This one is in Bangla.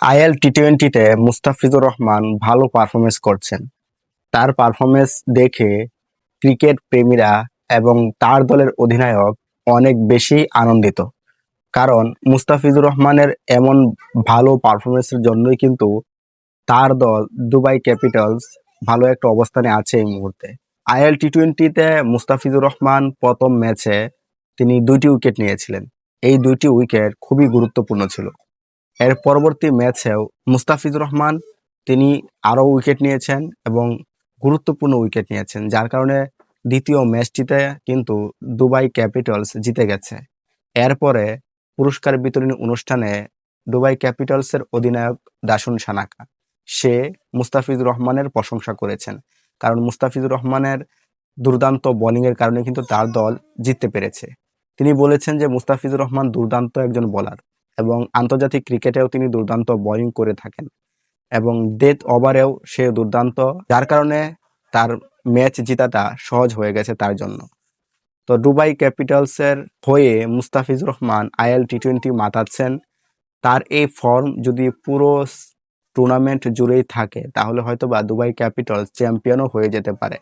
আইএল টি-20-তে মুস্তাফিজুর রহমান ভালো পারফরমেন্স করছেন। তার পারফরমেন্স দেখে ক্রিকেট প্রেমীরা এবং তার দলের অধিনায়ক অনেক বেশি আনন্দিত। কারণ মুস্তাফিজুর রহমানের এমন ভালো পারফরমেন্সের জন্যই কিন্তু তার দল দুবাই ক্যাপিটালস ভালো একটা অবস্থানে আছে এই মুহূর্তে। আইএল টি-20-তে মুস্তাফিজুর রহমান প্রথম ম্যাচে তিনি 2টি উইকেট নিয়েছিলেন। এই 2টি উইকেট খুবই গুরুত্বপূর্ণ ছিল। এর পরবর্তী ম্যাচেও মুস্তাফিজুর রহমান তিনি আরও উইকেট নিয়েছেন এবং গুরুত্বপূর্ণ উইকেট নিয়েছেন, যার কারণে দ্বিতীয় ম্যাচটিতে কিন্তু দুবাই ক্যাপিটালস জিতে গেছে। এরপরে পুরস্কার বিতরণী অনুষ্ঠানে দুবাই ক্যাপিটালসের অধিনায়ক দাসুন সানাকা সে মুস্তাফিজুর রহমানের প্রশংসা করেছেন, কারণ মুস্তাফিজুর রহমানের দুর্দান্ত বোলিংয়ের কারণে কিন্তু তার দল জিততে পেরেছে। তিনি বলেছেন যে মুস্তাফিজুর রহমান দুর্দান্ত একজন বোলার এবং আন্তর্জাতিক ক্রিকেটেও তিনি দুর্দান্ত বোলিং করে থাকেন এবং ডেথ ওভারেও সে দুর্দান্ত, যার কারণে তার ম্যাচ জেতাটা সহজ হয়ে গেছে তার জন্য। তো দুবাই ক্যাপিটালসের হয়ে মুস্তাফিজুর রহমান আইএল টি-20 মাতাচ্ছেন। তার এই ফর্ম যদি পুরো টুর্নামেন্ট জুড়েই থাকে তাহলে হয়তোবা দুবাই ক্যাপিটালস চ্যাম্পিয়নও হয়ে যেতে পারে।